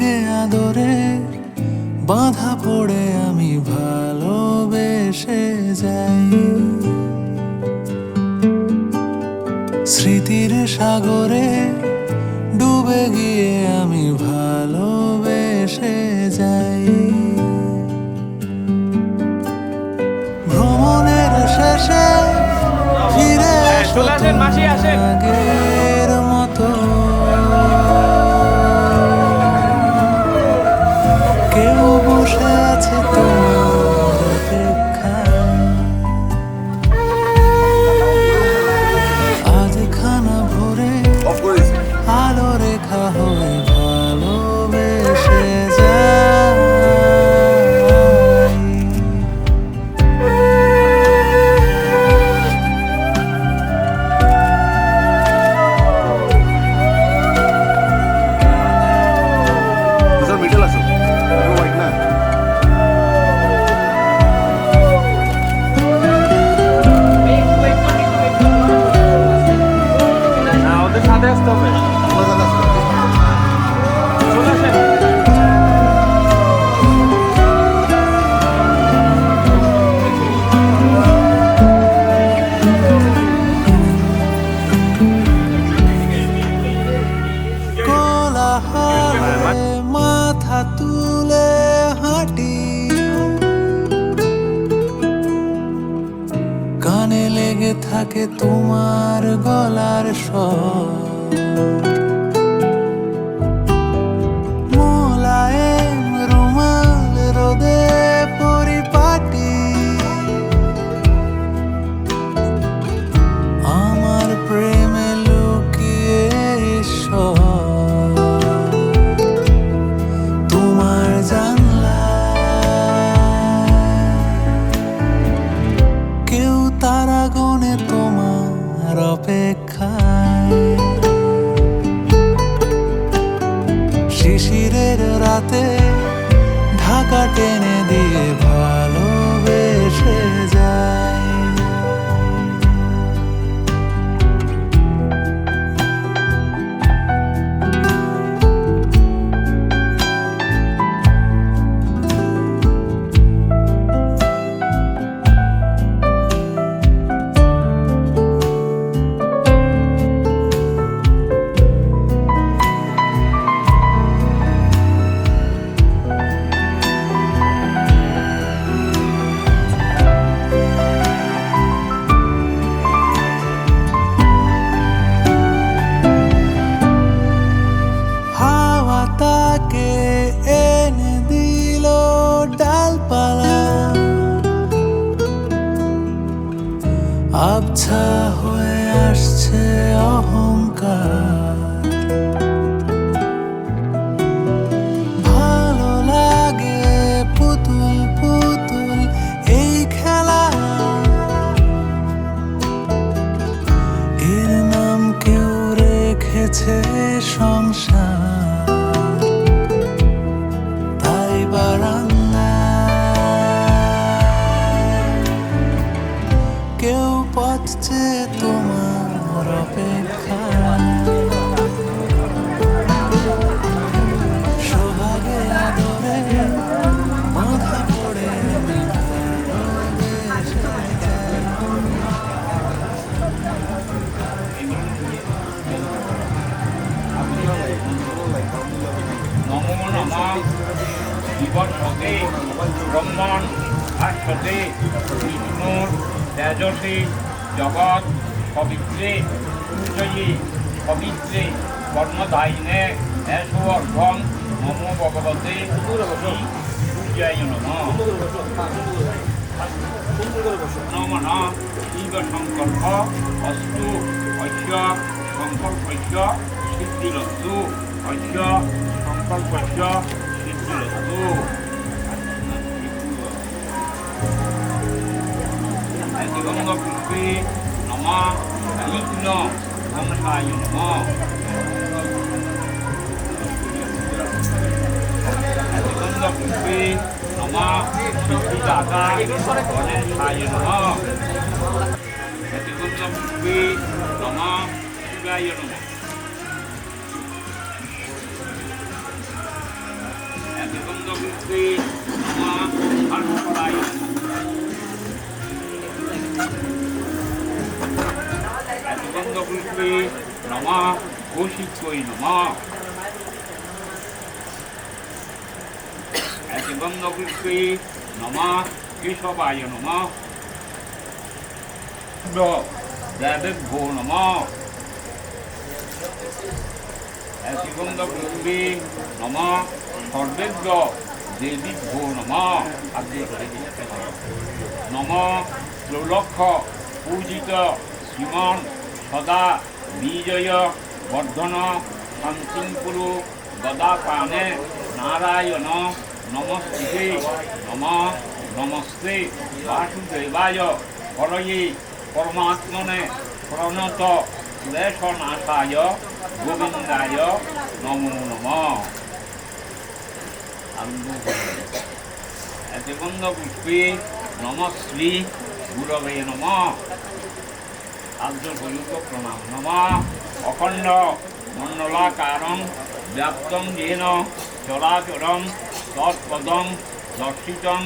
সোহাগে আদরে বাঁধা পড়ে আমি ভালোবেসে যাই। স্মৃতির সাগরে ডুবে গিয়ে আমি ভালোবেসে যাই। ভ্রমণের শেষে ফিরে এসো আগের মতো। কেউ বসে আছে তোমার অপেক্ষায়। আজ খানা ভরে আলো রেখা হয়ে ভালোবেসে যাই। মাথা তুলে হাঁটি, কানে লেগে থাকে তোমার গলার স্বর। মোলায়েম রুমাল রোদে পরিপাটি, আমার প্রেমে লুকিয়ে ঈশ্বর। কেউ তারা গনে তোমার অপেক্ষায়। শিশিরের রাতে ঢাকা টেনে দিয়ে ভালোবেসে যায়। তাকে এনে দিল ডালপালা, আবছা হয়ে আসছে অহংকার। ভালো লাগে পুতুল পুতুল এই খেলা, এর নাম কেউ রেখেছে সংসার। কেউ পথ চেয়ে তোমার অপেক্ষা, সোহাগে আদরে বাঁধা পড়ে নমো নমঃ জীবৎসতে ব্রহ্মণ ভাস্বতে বিষ্ণুর তেজসে জগৎ পবিত্রে সূর্যয়ে পবিত্রে কর্মদায়িনে এষবর্ধং নমো ভগবতে সূর্যায় নমঃ। নমঃ শিব সংকল্প অস্তু ঐক্য সংকল্পৈক্য সিদ্ধিরস্তু ঐক্য সংকল্পৈক্য সিদ্ধিরস্তু। দিগঙ্গ পুষ্পে নমঃ বিঘ্ন ধ্বংসায় নমঃ। দিগঙ্গ পুষ্পে নমঃ সিদ্ধিদাতা গণেশায় নমঃ। দিগঙ্গ পুষ্পে নমঃ শিবায় নমঃ। পুষ্পে নমঃ ভাস্করায় গন্ধ পুষ্পে নমঃ কৌশিক্যই নমঃ গন্ধ পুষ্পে নমঃ কেশবায় নমঃ দেবেভ্যো নমঃ গন্ধ পুষ্পে নমঃ সর্বেভ্য দেবীভ্যো নমঃ নমঃ ত্রৈলক্ষ পূজিত শ্রীমন সদা বিজয় বর্ধন শান্তিপুরু গদাপানে নারায়ণ নমস্তে নমঃ নমস্তে বাসুদেবায় হরয়ে পরমাত্মনে প্রণত ক্লেশনাশায় গোবিন্দায় নমো নমঃ গন্ধ পুষ্পে নমঃ শ্রী গুরবে নমঃ আর্যপযুক্ত প্রণাম নমঃ অখণ্ড মণ্ডলাকারং ব্যাপ্তং যেন চরাচরং তৎপদং দর্শিতং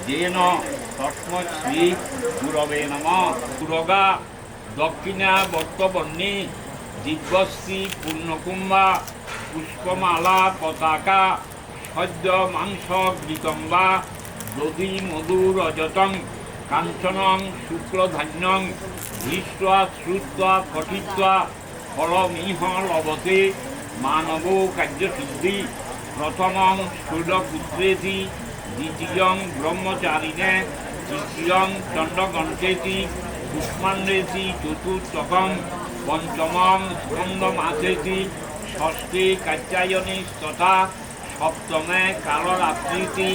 যেন তস্मै শ্রী গুরবে নমঃ পুরগা দক্ষিণা বর্তবর্ণী দিব্যশ্রী পূর্ণকুম্ভা পুষ্পমালা পতাকা সদ্য মাংস গীতম্বা দধি মধু রজতং কাঞ্চনং শুক্লধান্যং দৃष्ट्वा শ্রুত্वा পঠিত্वा ফলমিহ লভতে মানব কার্যসিদ্ধি প্রথমং ষোড়পুত্রেতি দ্বিতীয়ং ব্রহ্মচারিণে তৃতীয়ং চণ্ডগণেতি পুষ্মান্ডেতি চতুর্থকং পঞ্চমং স্কন্দমাসেতি ষষ্ঠে কাত্যায়নী তথা সপ্তমে কালরাত্রিতি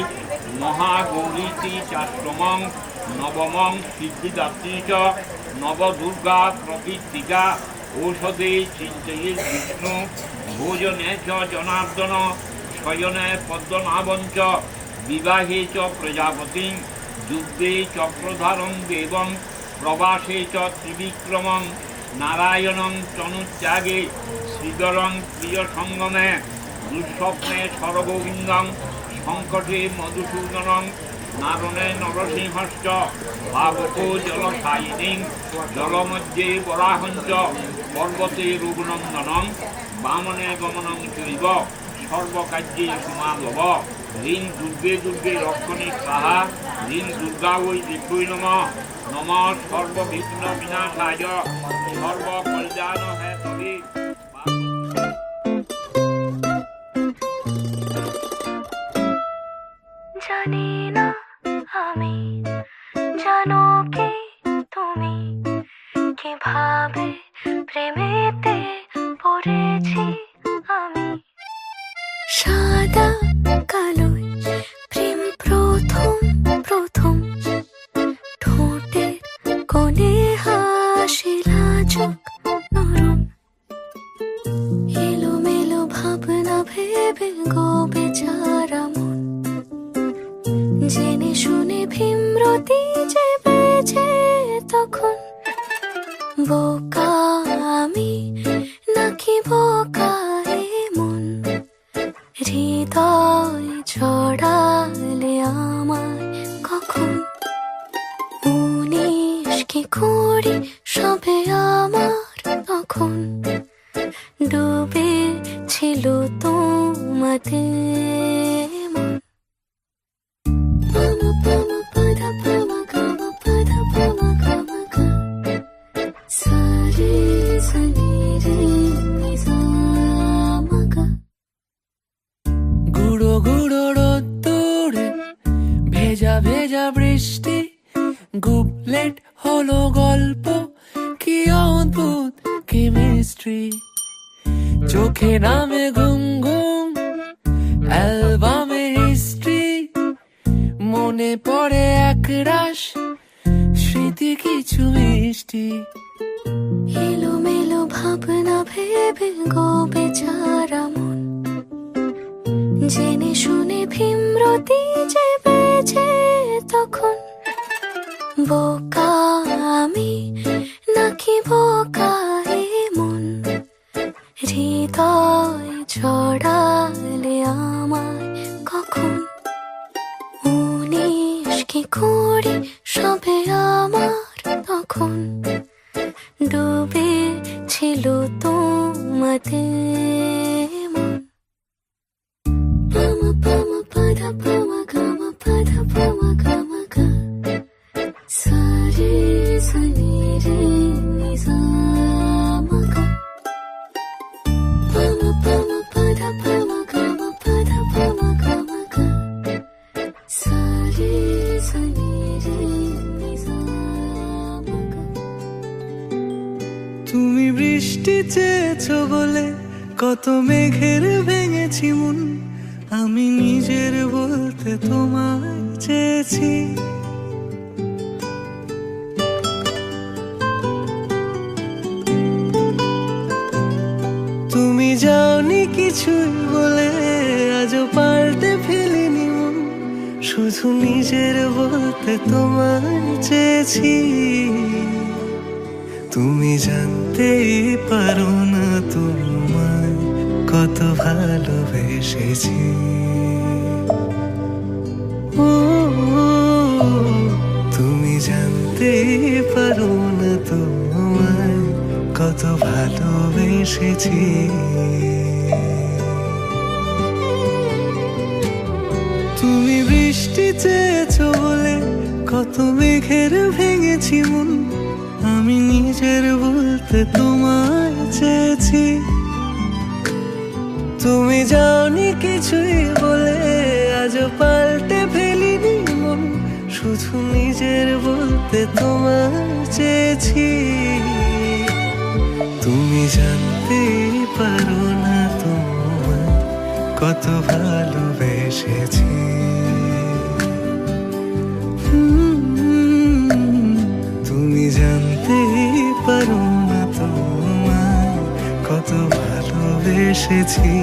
মহাগৌরীতি চাষ্টমং নবমং সিদ্ধিদাত্রী চ নবদুর্গা প্রকৃতিকা ঔষধে চিন্তয়ে বিষ্ণু ভোজনে চ জনার্দন শয়নে পদ্মনাভঞ্চ বিবাহে চ প্রজাপতি যুদ্ধে চক্রধারং দেবং প্রবাসে চ ত্রিবিক্রমং নারায়ণং তনুত্যাগে শ্রীধরং প্রিয় সঙ্গমে দুঃস্বপ্নে সর্বগোবিন্দং সংকটে মধুসূদনং নারণে নরসিংহশ্চ পাবকো জলসায়িনীং জলমধ্যে বরাহঞ্চ পর্বতে রঘুনন্দনং বামনে গমনং চৈব সর্বকার্যে সমাধব ঋণ দুর্গে দুর্গে রক্ষণী সাহা ঋণ দুর্গা ওই দিব্যই নমঃ নমঃ সর্ববিঘ্ন বিনাশায় সর্বকল্যাণ হেতবে জানি না আমি জানো কি তুমি কিভাবে প্রেমেতে পড়েছি আমি সাদা কালোয় প্রেম প্রথম প্রথম ঠোঁটের কোণে হাসি লাজুক নরম এলোমেলো ভাবনা ভেবে গো বেচারা মন জেনে শুনে ভীমরতি যে বেজে তখন বোকা আমি নাকি বোকা মন হৃদয় ছড়ালে আমায় কখন 19 কি 20 সবে আমার তখন ডুবে ছিল তোমাতে মন Pama pama pada pama gama pada pama gama ga sa re sa ni re ni sa ma ga গুঁড়ো গুঁড়ো রোদ্দুরে ভেজা ভেজা বৃষ্টি গুবলেট হলো গল্প কি অদ্ভুত কেমিস্ট্রি চোখে নামে ঘুম ঘুম অ্যালবামে হিস্ট্রি মনে পড়ে একরাশ স্মৃতি কিছু মিষ্টি এলোমেলো ভাবনা ভেবে গো বেচারা মন জেনে শুনে ভীমরতি যে বেজে তখন বোকা আমি নাকি বোকা মন হৃদয় ছড়ালে আমায় কখন চেয়েছো বলে কত মেঘের ভেঙেছি মন, আমি নিজের বলতে তোমায় চেয়েছি। তুমি যাওনি কিছুই বলে আজও পাল্টে ফেলিনি মন, শুধু নিজের বলতে তোমায় চেয়েছি। তুমি জানতেই পারো না তোমায় কত ভালোবেসেছি। ও তুমি জানতেই পারো না তোমায় কত ভালোবেসেছি। তুমি বৃষ্টি চেয়েছো বলে কত মেঘের ভেঙেছি মন, আমি নিজের বলতে তোমায় চেয়েছি। তুমি যাওনি কিছুই বলে আজও পাল্টে ফেলিনি মন, শুধু নিজের বলতে তোমায় চেয়েছি। তুমি জানতেই পারো না তোমায় কত ভালোবেসেছি। তুমি জানতেই পারো না তোমায় কত ভালোবেসেছি।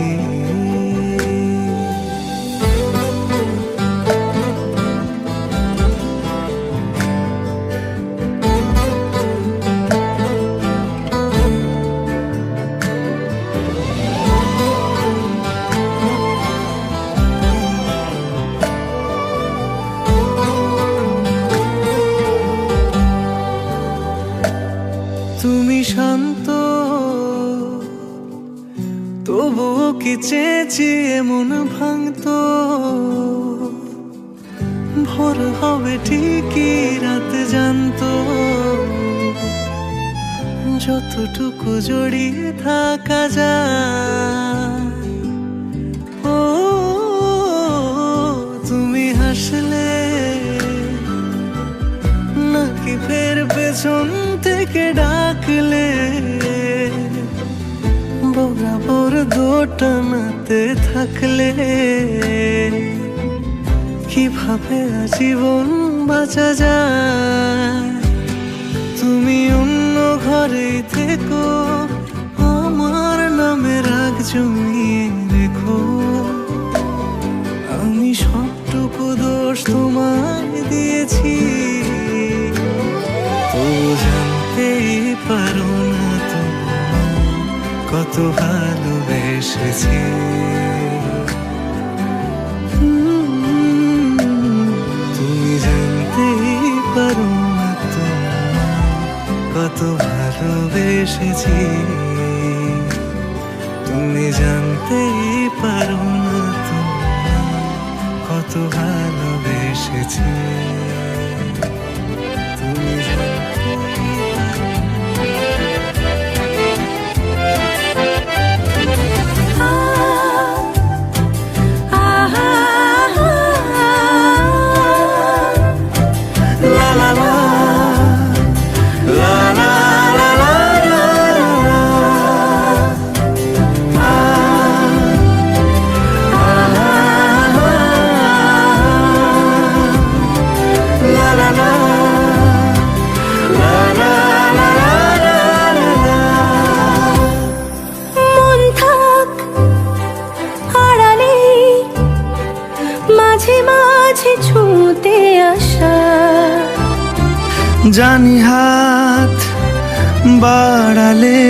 তুমি শান্ত তবুও কি চেয়েছি এমন ভাঙতো, ভোর হবে ঠিকই রাত জানতো, যতটুকু জড়িয়ে থাকা যায়। ও তুমি হাসলে নাকি ফের পেছন থেকে ডাকলে, বরাবর দোটানাতে থাকলে কিভাবে আজীবন বাঁচা যায়। তুমি অন্য ঘরে থেকো, আমার নামে রাগ জমিয়ে রেখো, আমি সবটুকু দোষ তোমায় দিয়েছি। তো জানতেই পারো না তোমায় কত ভালোবেসেছি। তুমি জানতেই পারো না তোমায় কত ভালোবেসেছি। তুমি জানতেই পারো না তোমায় কত ভালোবেসেছি। তুমি ছুঁতে আসা, জানি হাত বাড়ালে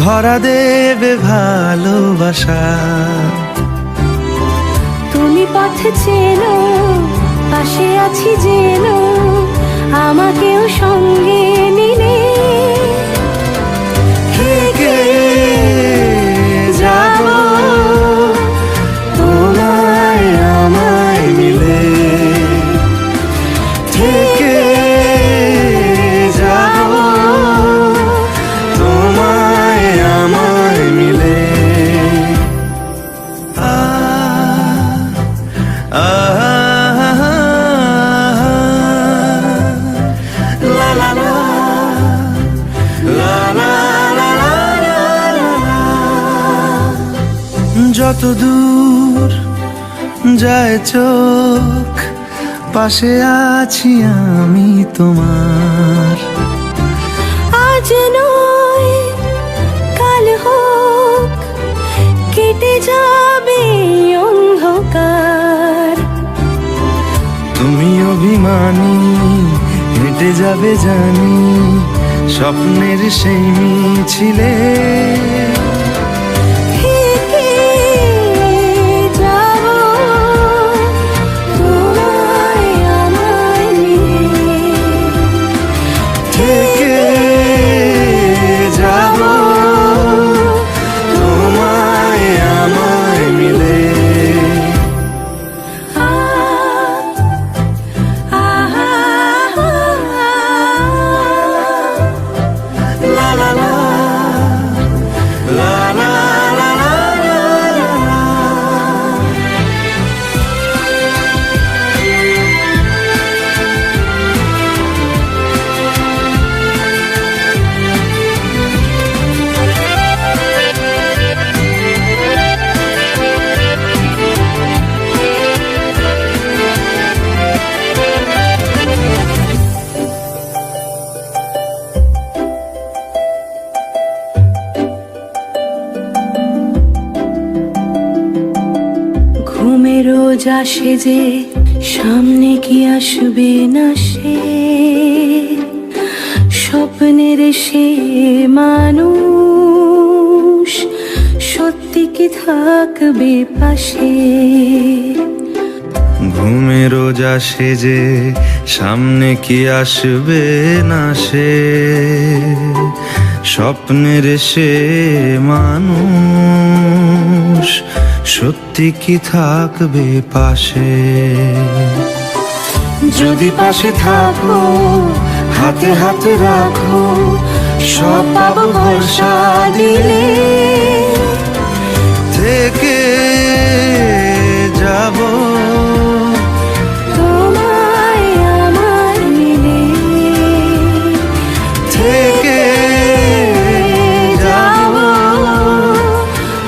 ধরা দেবে ভালোবাসা। তুমি পথ চেনো, পাশে আছি যেন, আমাকেও সঙ্গে নিলে থেকে যাব তোমায় আমায় মিলে, থেকে যাব তোমায় আমায় মিলে। La la la যত দূর যায় চোখ, পাশে আছি আমি তোমার। আজ নয় কাল হোক, কেটে যাবে অন্ধকার। তুমি অভিমানী, হেঁটে যাবে জানি স্বপ্নের সেই মিছিলে। থেকে যাব তোমায় আমায় নিয়ে, থেকে যাব তোমায় আমায় মিলে। লা লা লা, লা লা লা লা লা লা। ঘুমের রোজ আসে যে সামনে কি আসবে না সে, স্বপ্নের সে মানুষ সত্যি কি থাকবে পাশে। ঘুমে রোজ আসে যে সামনে কি আসবে না সে, স্বপ্নের সে মানুষ সত্যি কি থাকবে পাশে। যদি পাশে থাকো, হাতে হাতে রাখো, সব পাবো ভরসা দিলে। থেকে যাব তোমায় আমায় মিলে, থেকে যাব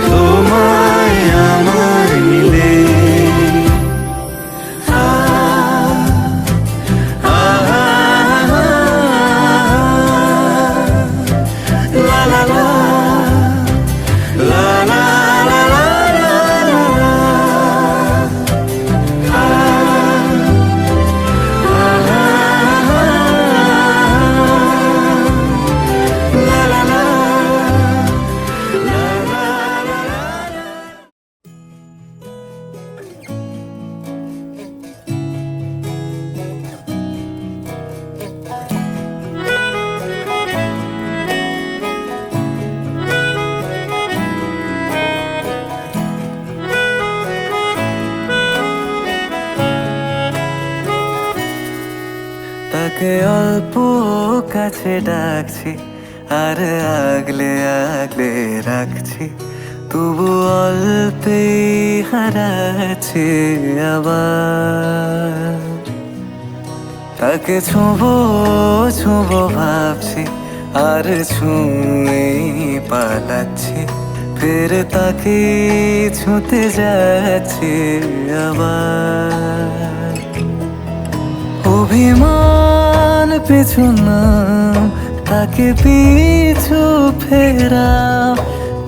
তোমায় আমায় মিলে। লা লা লা, লা লা লা লা লা লা। তাকে অল্প কাছে ডাকছি, আর আগলে আগলে রাখছি, তবু অল্পে হারাচ্ছে আবার। তাকে ছোঁবো ছোঁবো ভাবছি, আর ছুঁয়ে পালাচ্ছি, ফের তাকে ছুঁতে যাচ্ছে আবার। অভিমান পিছু নাম, তাকে পিছু ফেরাও,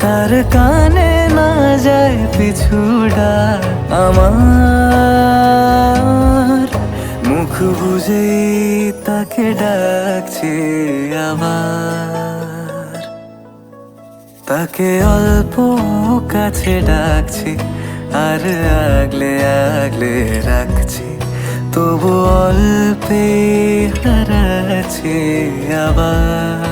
তার কানে না যায় পিছু ডাক আমার। মুখ বুঝেই তাকে ডাকছি আবার। তাকে অল্প কাছে ডাকছি, আর আগলে আগলে রাখছি, তবু অল্পে হারাচ্ছি আবার।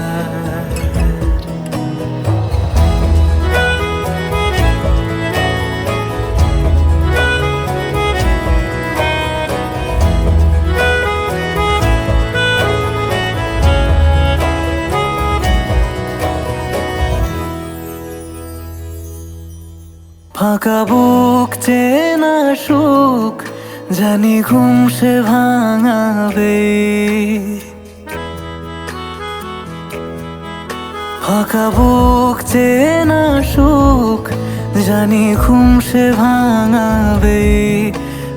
ফাঁকা বুক চেনা সুখ, জানি ঘুম সে ভাঙাবে। ফাঁকা বুক চেনা সুখ, জানি ঘুম সে ভাঙাবে,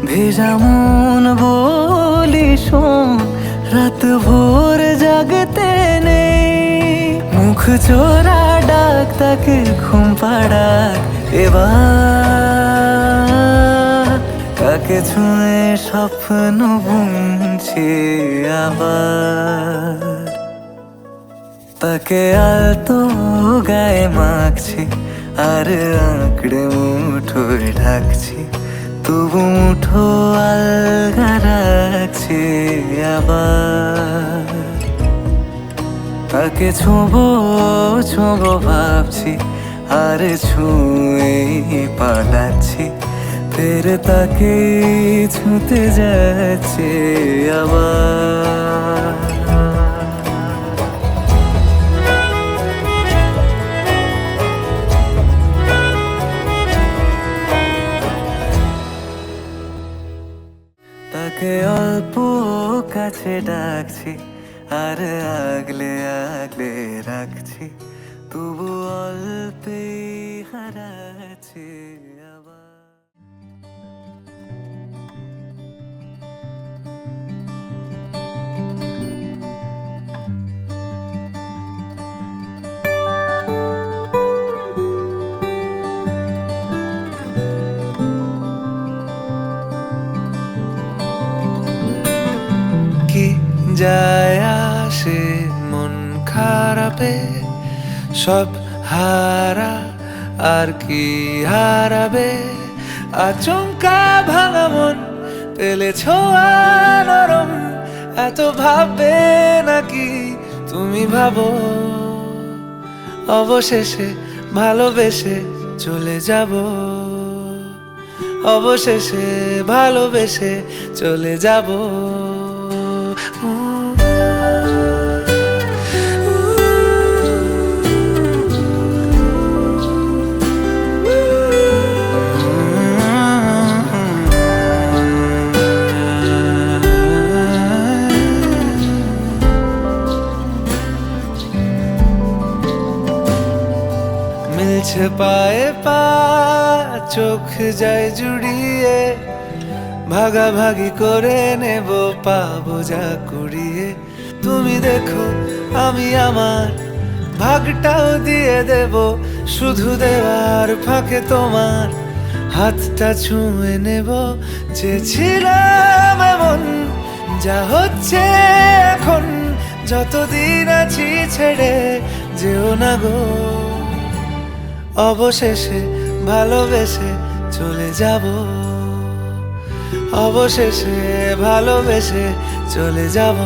ভেজা মন বলি শোন, রাত ভোর জাগতে নেই। মুখ চোরা ডাক তাকে ঘুম পাড়াক এবার, তাকে ছুঁয়ে স্বপ্ন বুনছি আবার। তাকে আলতো গায়ে মাখছি আর আঁকড়ে মুঠোয় ঢাকছি, তবু মুঠো আলগা রাখছি আবার। তাকে ছোঁবো ছোঁবো ভাবছি আর ছুঁয়ে পালাচ্ছি, ফের তাকে ছুঁতে যাচ্ছে আবার। তাকে অল্প কাছে ডাকছি আর আগলে আগলে রাখছি, তবু অল্পে হারাচ্ছি আবার। কি যায় আসে মন খারাপে, সব হারা আর কি হারাবে। আচমকা ভাঙা মন পেলে ছোঁয়া নরম, এত ভাববে নাকি তুমি ভাবো। অবশেষে ভালোবেসে চলে যাব, অবশেষে ভালোবেসে চলে যাব। মিলছে পায়ে পা, চোখ যায় জুড়িয়ে, ভাগাভাগি করে নেব পাবো যা কুড়িয়ে। তুমি দেখো আমি আমার ভাগটাও দিয়ে দেব, শুধু দেওয়ার ফাঁকে তোমার হাতটা ছুঁয়ে নেব। চেয়েছিলাম এমন, যা হচ্ছে এখন, যতদিন আছি ছেড়ে যেও না গো। অবশেষে ভালোবেসে চলে যাব, অবশেষে ভালোবেসে চলে যাব।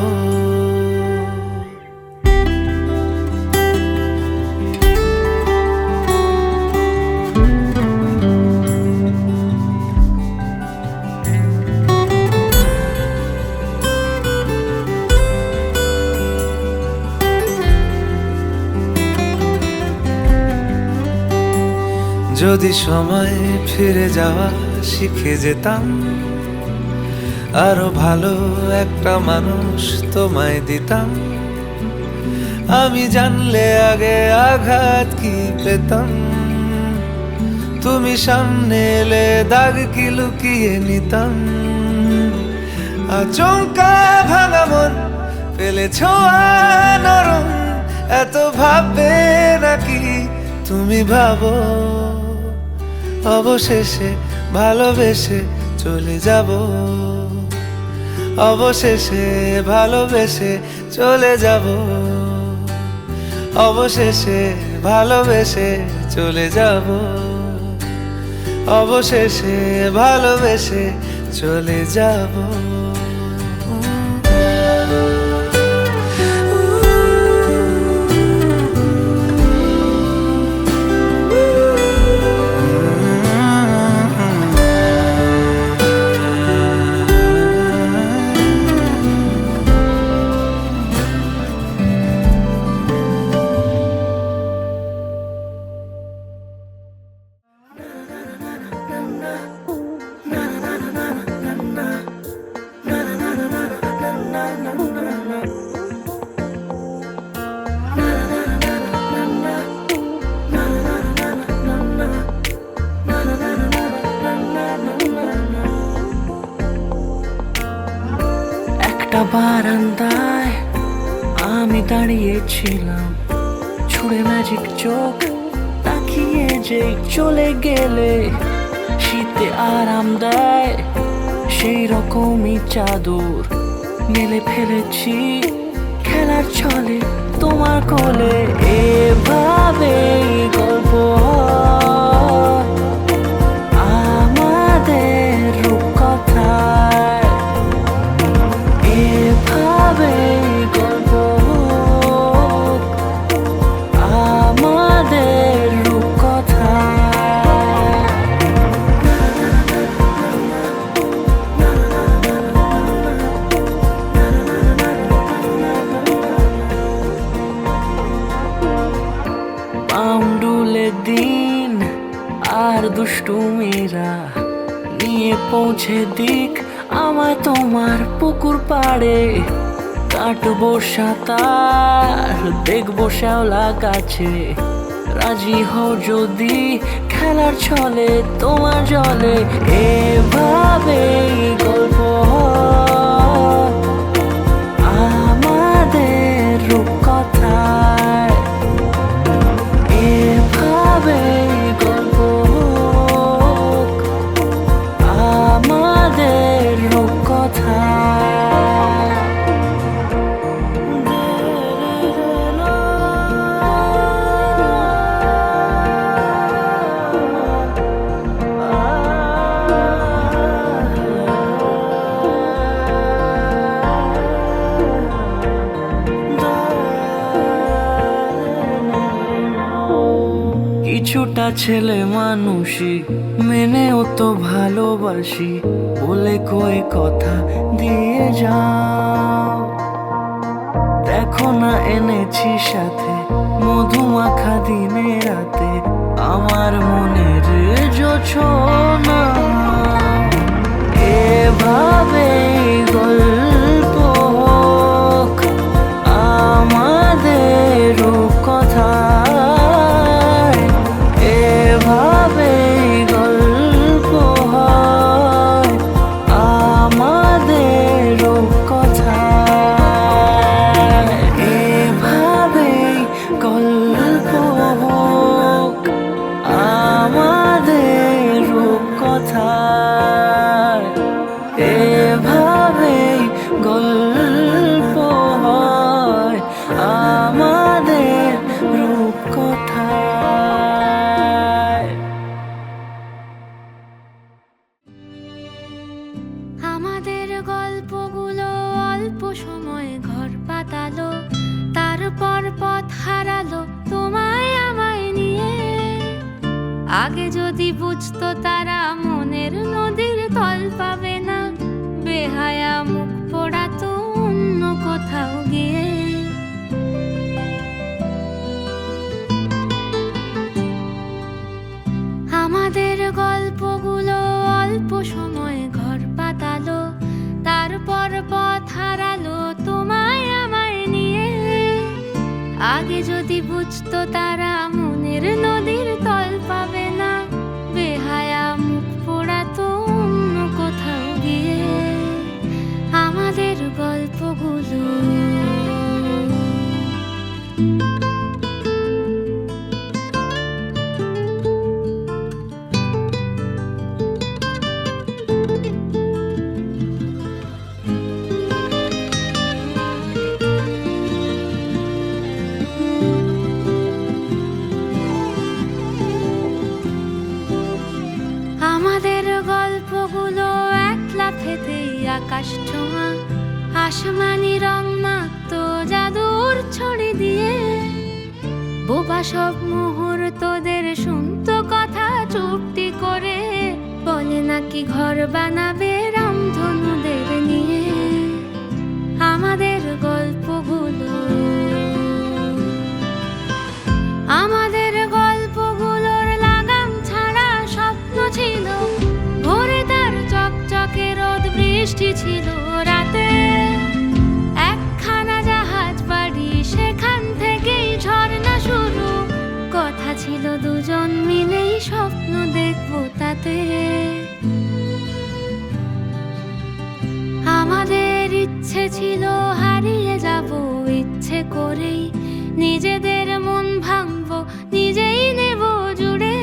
যদি সময় ফিরে যাওয়া শিখে যেতাম, আরো ভালো একটা মানুষ তোমায় দিতাম। আমি জানলে আগে আঘাত কি পেতাম, তুমি সামনে এলে দাগ কি লুকিয়ে নিতাম। আচমকা ভাঙা মন পেলে ছোঁয়া নরম, এত ভাববে নাকি তুমি ভাবো। অবশেষে ভালোবেসে চলে যাব, অবশেষে ভালোবেসে চলে যাব, অবশেষে ভালোবেসে চলে যাব, অবশেষে ভালোবেসে চলে যাব। খোলা বারান্দায় আমি দাঁড়িয়েছিলাম, ছুঁড়ে ম্যাজিক চোখ তাকিয়ে যে চলে গেলে। শীতে আরাম দেয় সেই রকমই চাদর মেলে ফেলেছি খেলার ছলে তোমার কোলে। এভাবে গল্প হয় আমাদের রূপকথায়, এভাবে গল্প হোক আমাদের রূপকথায়। পাউন্ডুলে দিন আর দুষ্টু মেয়েরা নিয়ে পৌঁছে দিক আমায় তোমার পুকুর পাড়ে। কাটবো সাঁতার দেখবো শ্যাওলা গাছে, রাজি হও যদি খেলার ছলে তোমার জলে। এভাবে গল্প হয় আমাদের রূপকথায়, এভাবে গল্প হোক আমাদের রূপকথায়। কিছুটা ছেলে মানুষই মেনেও তো ভালোবাসি, বলে কয়ে কথা দিয়ে যাও। দেখো না এনেছি সাথে মধুমাখা দিনে রাতে আমার মনের জোছনা। এভাবে গল্প হোক আমাদের রূপকথায়, এভাবে গল্প হয় আমাদের রূপকথায়, এভাবে গল্প হোক আমাদের রূপকথায়, এভাবে গল্প হয় আমাদের রূপকথায়। আমাদের গল্পগুলো অল্প সময়ে ঘর পাতালো, তারপর পথ হারালো তোমায় আমায় নিয়ে। আগে যদি বুঝতো তারা মনের নদীর তল পাবে না, বেহায়া মুখ পোড়াতো অন্য কোথাও গিয়ে। আমাদের গল্পগুলো অল্প সময়ে ঘর পাতালো, তারপর পথ হারালো তোমায় আমায় নিয়ে। আগে যদি বুঝতো তারা মনের নদীর তল পাবে না, বেহায়া মুখ পোড়াতো অন্য কোথাও গিয়ে। আমাদের গল্পগুলো আকাশ ছোঁয়া আসমানি রং মাখতো জাদুর ছড়ি দিয়ে। বোবা সব মুহূর্তদের শুনতো কথা চুপটি করে, বলে নাকি ঘর বানাবে রামধনুদের নিয়ে। আমাদের গল্পগুলো আমাদের গল্পগুলোর লাগাম ছাড়া স্বপ্ন ছিল, ভোরে তার চকচকে রোদ বৃষ্টি ছিল রাতে। একখানা জাহাজ বাড়ি সেখান থেকেই ঝর্ণা শুরু, কথা ছিল দুজন মিলেই স্বপ্ন দেখবো তাতে। ইচ্ছে ছিল হারিয়ে যাব ইচ্ছে করেই, নিজেদের মন ভাঙবো নিজেই নেব জুড়ে,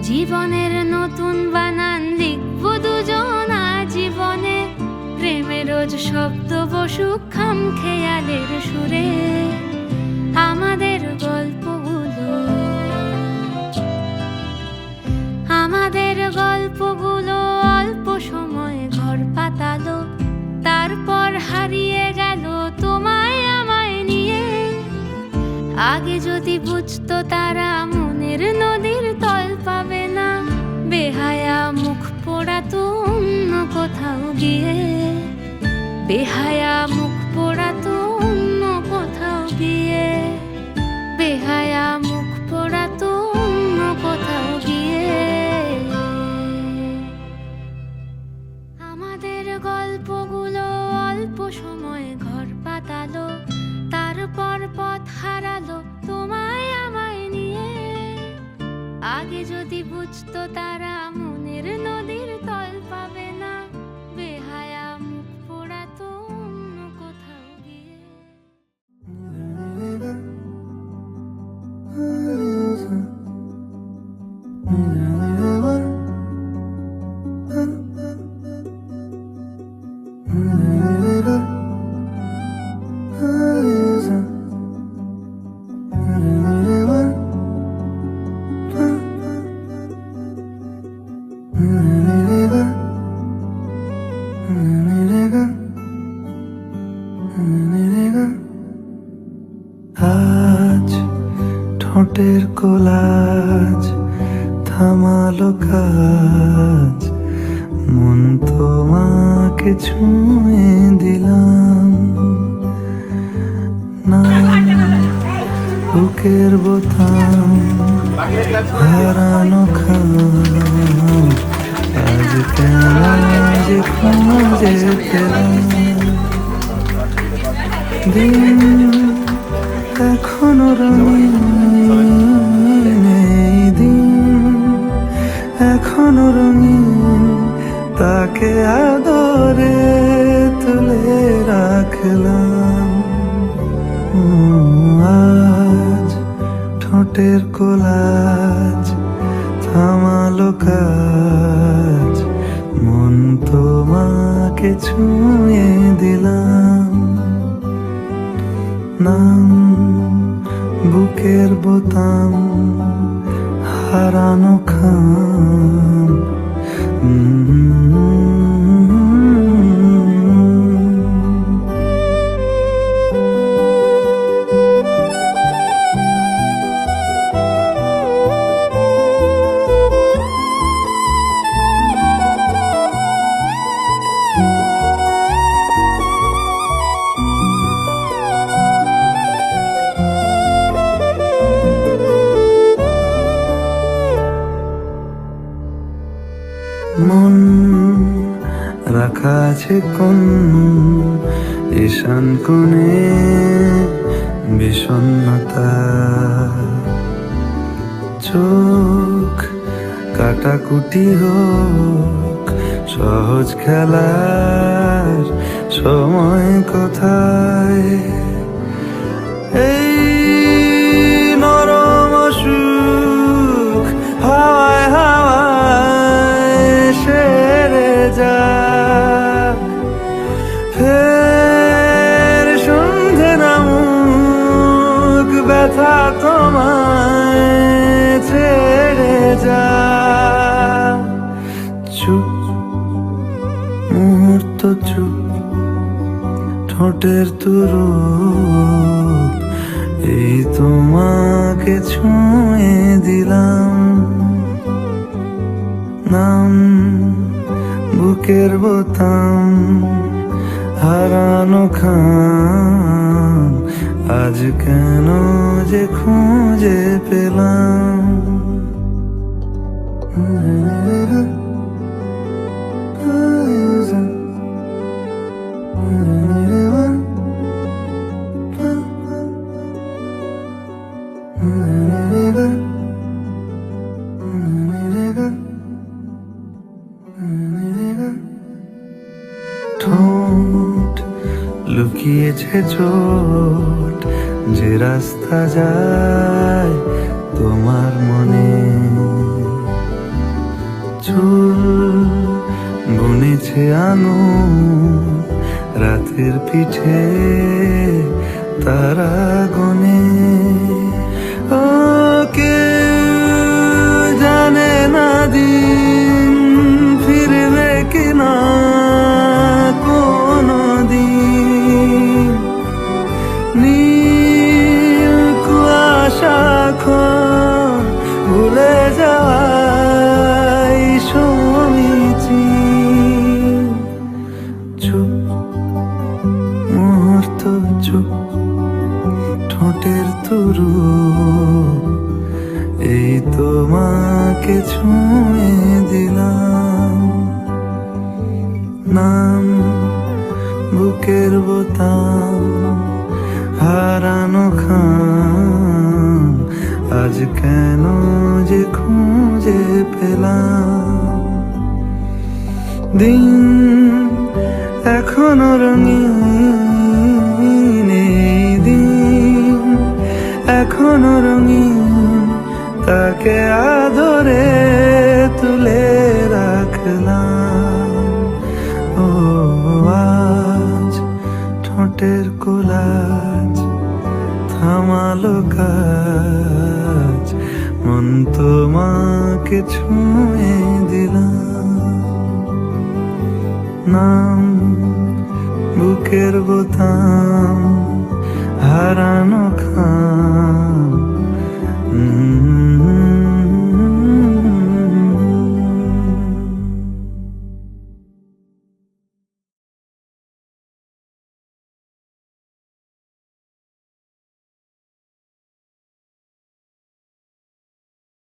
জীবনের নতুন বানান লিখবো দুজন জীবনে, প্রেমের রোজ শব্দ বসুক খাম খেয়ালের সুরে, আমাদের গল্পগুলো, আমাদের গল্পগুলো অল্প সময় ঘর পাতালো, তারপর হারিয়ে গেল তোমায় আমায় নিয়ে। আগে যদি বুঝতো তারা মনের নদীর তল পাবে না, বেহায়া মুখ পোড়াতো অন্য কোথাও গিয়ে, বেহায়া মুখ পোড়াতো অন্য কোথাও গিয়ে, বেহায়া মুখ পোড়াতো অন্য কোথাও গিয়ে। আমাদের গল্পগুলো অল্প সময় ঘর পাতালো, তারপর পথ হারালো তোমায় আমায় নিয়ে। আগে যদি বুঝতো তারা মনের নদীর তল পাবে না, বেহায়া মুখ পোড়াতো অন্য কোথাও গিয়ে। আজ ঠোঁটের কোলাজ থামালো কাজ, মন তোমাকে ছুঁয়ে দিলাম, নাম বুকের বোতাম হারানো খাম, আজ কেন যে খুঁজে পেলাম, দিন এখনো রঙিন, এই দিন এখনো রঙিন, তাকে আদরে তুলে রাখলাম। আজ ঠোঁটের কোলাজ থামালো কাজ, মন তোমাকে ছুঁয়ে দিলাম, নাম বুকের বোতাম হারানো খাম। মন রাখা আছে কোন ঈশান কোণে বিষণ্ণতা, চোখ কাটাকুটি হোক সহজ খেলার সময় কোথায়, এই নরম সুখ হাওয়ায় হাওয়ায় সেরে যাক, ফের সন্ধে নামুক ব্যথা তোমায় ছেড়ে যাক। চুপ মুহূর্ত চুপ, ঠোঁটের তুরুপ, এই তোমাকে ছুঁয়ে দিলাম, নাম বুকের বোতাম হারানো খাম, আজ কেন যে খুঁজে পেলাম। ঠোঁট লুকিয়েছে চোট, যে রাস্তা যায় তোমার মনে। চুল বুনেছে আনো রাতের পিঠে তারা গনে। ও কেউ জানে না দিন ফিরবে কিনা কোনো দিন। নীল কুয়াশা ভুলে যাওয়াই সমীচি। চুপ মুহূর্ত চুপ, ঠোঁটের তুরু এই তোমাকে ছুঁয়ে দিলাম। নাম বুকের বোতাম হারানো খাম, আজ কেন যে খুঁজে পেলাম। দিন এখনো রঙিন, এই দিন এখনো রঙিন, তাকে আদরে তুলে রাখলাম। ও আজ ঠোঁটের কোলাজ থামালো কাজ, মন তোমাকে ছুঁয়ে দিলাম। নাম বুকের বোতাম হারানো খাম,